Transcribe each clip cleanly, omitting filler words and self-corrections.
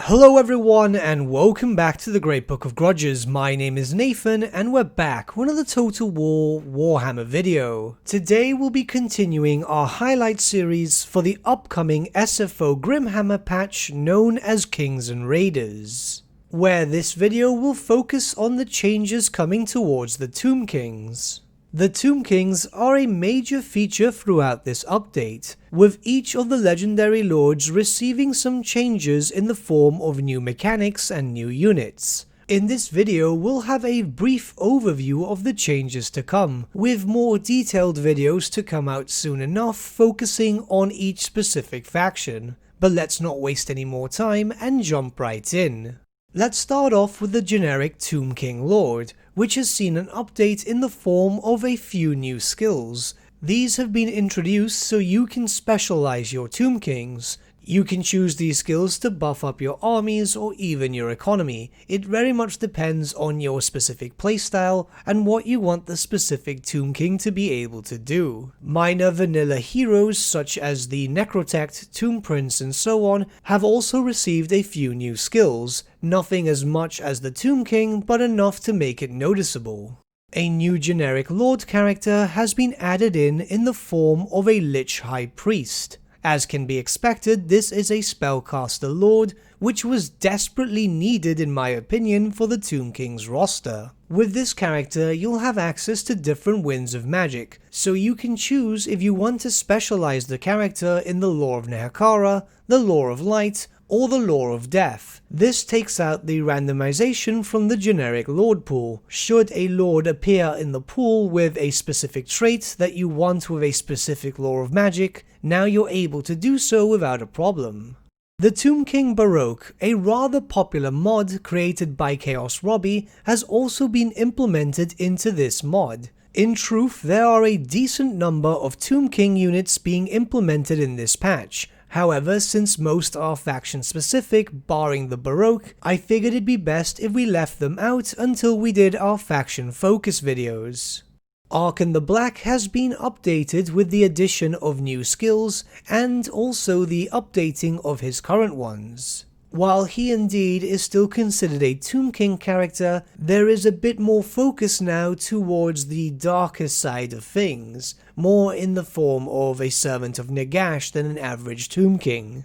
Hello everyone and welcome back to the Great Book of Grudges. My name is Nathan and we're back with another Total War Warhammer video. Today we'll be continuing our highlight series for the upcoming SFO Grimhammer patch known as Kings and Raiders, where this video will focus on the changes coming towards the Tomb Kings. The Tomb Kings are a major feature throughout this update, with each of the legendary lords receiving some changes in the form of new mechanics and new units. In this video we'll have a brief overview of the changes to come, with more detailed videos to come out soon enough focusing on each specific faction. But let's not waste any more time and jump right in. Let's start off with the generic Tomb King Lord, which has seen an update in the form of a few new skills. These have been introduced so you can specialize your Tomb Kings. You can choose these skills to buff up your armies or even your economy. It very much depends on your specific playstyle and what you want the specific Tomb King to be able to do. Minor vanilla heroes such as the Necrotect, Tomb Prince and so on have also received a few new skills, nothing as much as the Tomb King but enough to make it noticeable. A new generic Lord character has been added in the form of a Lich High Priest. As can be expected, this is a spellcaster lord, which was desperately needed in my opinion for the Tomb King's roster. With this character you'll have access to different winds of magic, so you can choose if you want to specialize the character in the Lore of Nehekara, the Lore of Light, or the Lore of Death. This takes out the randomization from the generic Lord pool. Should a Lord appear in the pool with a specific trait that you want with a specific Lore of Magic, now you're able to do so without a problem. The Tomb King Baroque, a rather popular mod created by Chaos Robbie, has also been implemented into this mod. In truth, there are a decent number of Tomb King units being implemented in this patch. However, since most are faction specific, barring the Baroque, I figured it'd be best if we left them out until we did our faction focus videos. Arkan the Black has been updated with the addition of new skills and also the updating of his current ones. While he indeed is still considered a Tomb King character, there is a bit more focus now towards the darker side of things, more in the form of a servant of Nagash than an average Tomb King.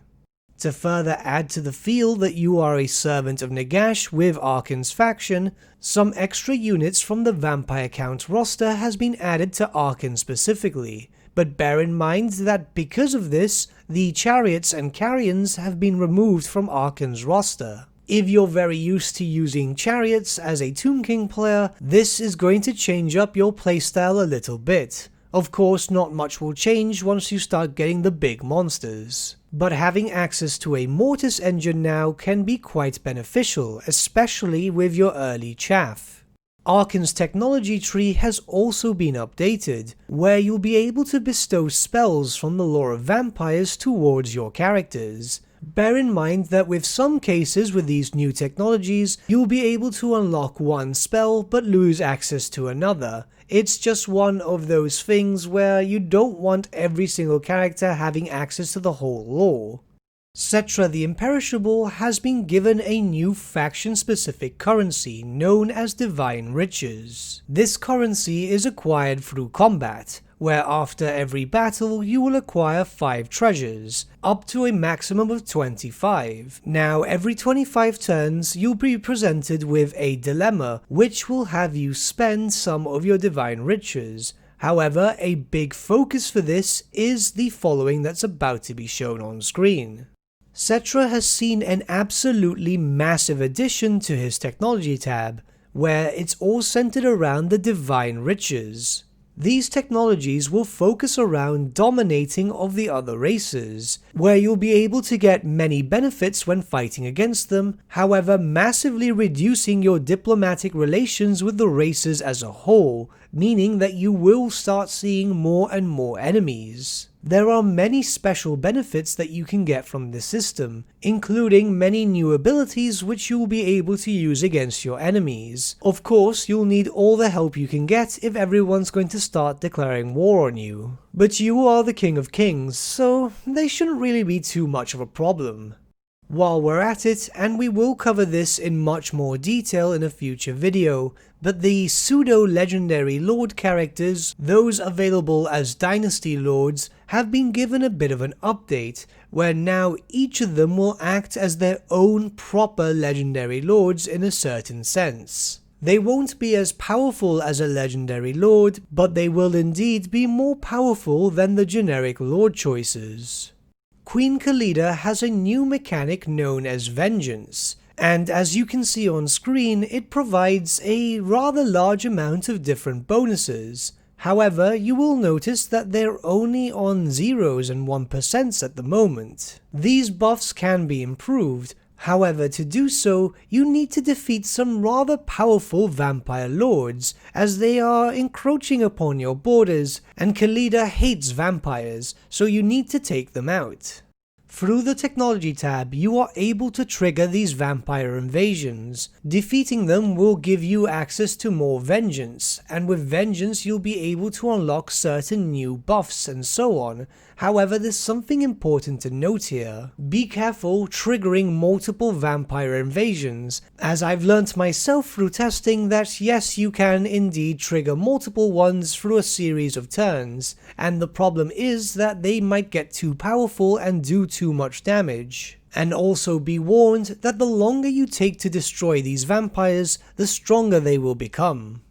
To further add to the feel that you are a servant of Nagash with Arkan's faction, some extra units from the Vampire Count roster has been added to Arkan specifically. But bear in mind that because of this, the Chariots and Carrions have been removed from Arkan's roster. If you're very used to using Chariots as a Tomb King player, this is going to change up your playstyle a little bit. Of course, not much will change once you start getting the big monsters. But having access to a Mortis engine now can be quite beneficial, especially with your early chaff. Arkans Technology tree has also been updated, where you'll be able to bestow spells from the lore of vampires towards your characters. Bear in mind that with some cases with these new technologies, you'll be able to unlock one spell but lose access to another. It's just one of those things where you don't want every single character having access to the whole lore. Cetra the Imperishable has been given a new faction-specific currency known as Divine Riches. This currency is acquired through combat, where after every battle you will acquire 5 treasures, up to a maximum of 25. Now every 25 turns you'll be presented with a dilemma, which will have you spend some of your Divine Riches. However, a big focus for this is the following that's about to be shown on screen. Cetra has seen an absolutely massive addition to his technology tab, where it's all centered around the Divine Riches. These technologies will focus around dominating of the other races, where you'll be able to get many benefits when fighting against them, however massively reducing your diplomatic relations with the races as a whole, meaning that you will start seeing more and more enemies. There are many special benefits that you can get from this system, including many new abilities which you will be able to use against your enemies. Of course, you'll need all the help you can get if everyone's going to start declaring war on you. But you are the King of Kings, so they shouldn't really be too much of a problem. while we're at it, and we will cover this in much more detail in a future video, but the pseudo-legendary Lord characters, those available as Dynasty Lords, have been given a bit of an update, where now each of them will act as their own proper legendary lords in a certain sense. They won't be as powerful as a legendary lord, but they will indeed be more powerful than the generic lord choices. Queen Khalida has a new mechanic known as Vengeance, and as you can see on screen, it provides a rather large amount of different bonuses. However, you will notice that they're only on 0s and 1% at the moment. These buffs can be improved. However, to do so, you need to defeat some rather powerful vampire lords, as they are encroaching upon your borders, and Khalida hates vampires, so you need to take them out. Through the Technology tab, you are able to trigger these vampire invasions. Defeating them will give you access to more Vengeance, and with Vengeance you'll be able to unlock certain new buffs and so on. However, there's something important to note here. Be careful triggering multiple vampire invasions, as I've learnt myself through testing that yes, you can indeed trigger multiple ones through a series of turns, and the problem is that they might get too powerful and do too much damage. And also be warned that the longer you take to destroy these vampires, the stronger they will become.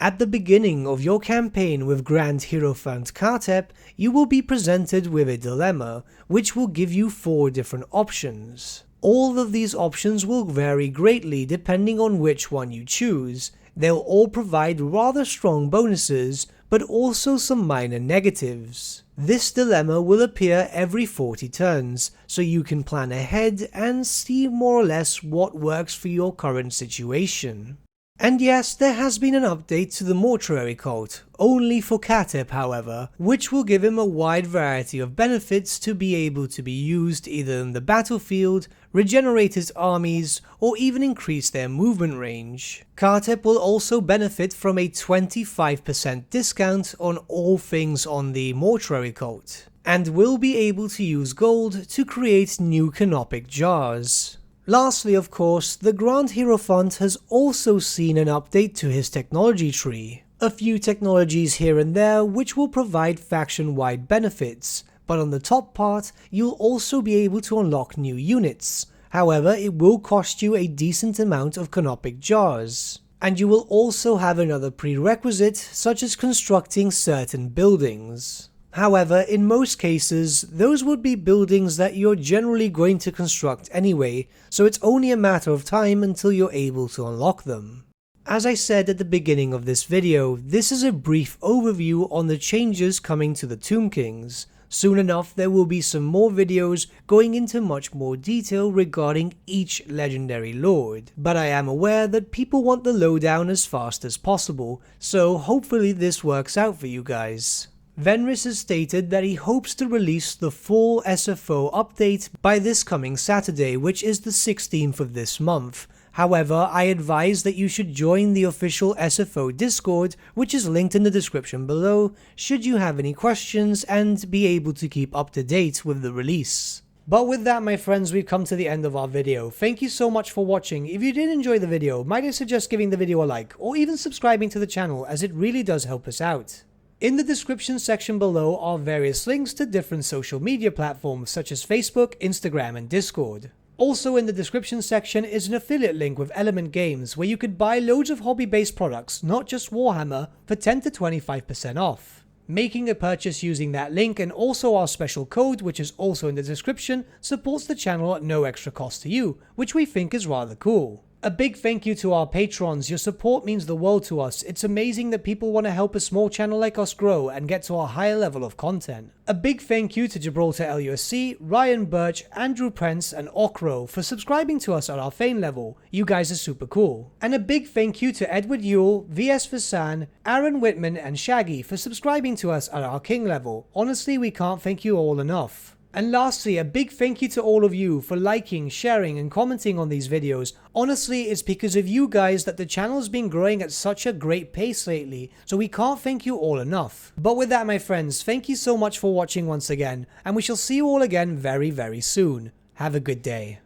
At the beginning of your campaign with Grand Hierophant Kartep, you will be presented with a dilemma, which will give you 4 different options. All of these options will vary greatly depending on which one you choose. They'll all provide rather strong bonuses, but also some minor negatives. This dilemma will appear every 40 turns, so you can plan ahead and see more or less what works for your current situation. And yes, there has been an update to the Mortuary Cult, only for Kartep however, which will give him a wide variety of benefits to be able to be used either in the battlefield, regenerate his armies, or even increase their movement range. Kartep will also benefit from a 25% discount on all things on the Mortuary Cult, and will be able to use gold to create new canopic jars. Lastly, of course, the Grand Hierophant has also seen an update to his technology tree. A few technologies here and there which will provide faction-wide benefits, but on the top part, you'll also be able to unlock new units. However, it will cost you a decent amount of canopic jars. And you will also have another prerequisite, such as constructing certain buildings. However, in most cases, those would be buildings that you're generally going to construct anyway, so it's only a matter of time until you're able to unlock them. As I said at the beginning of this video, this is a brief overview on the changes coming to the Tomb Kings. Soon enough there will be some more videos going into much more detail regarding each legendary lord, but I am aware that people want the lowdown as fast as possible, so hopefully this works out for you guys. Venris has stated that he hopes to release the full SFO update by this coming Saturday, which is the 16th of this month. However, I advise that you should join the official SFO Discord, which is linked in the description below, should you have any questions and be able to keep up to date with the release. But with that, my friends, we've come to the end of our video. Thank you so much for watching. If you did enjoy the video, might I suggest giving the video a like, or even subscribing to the channel, as it really does help us out. In the description section below are various links to different social media platforms such as Facebook, Instagram and Discord. Also in the description section is an affiliate link with Element Games where you could buy loads of hobby-based products, not just Warhammer, for 10 to 25% off. Making a purchase using that link and also our special code, which is also in the description, supports the channel at no extra cost to you, which we think is rather cool. A big thank you to our patrons. Your support means the world to us. It's amazing that people want to help a small channel like us grow and get to a higher level of content. A big thank you to Gibraltar LUSC, Ryan Bertsche, Andrew Prince and Okro for subscribing to us at our Fane level. You guys are super cool. And a big thank you to Edward Yule, VS Vasan, Aaron Whitman and Shaggy for subscribing to us at our King level. Honestly, we can't thank you all enough. And lastly, a big thank you to all of you for liking, sharing and commenting on these videos. Honestly, it's because of you guys that the channel has been growing at such a great pace lately, so we can't thank you all enough. But with that, my friends, thank you so much for watching once again, and we shall see you all again very, very soon. Have a good day.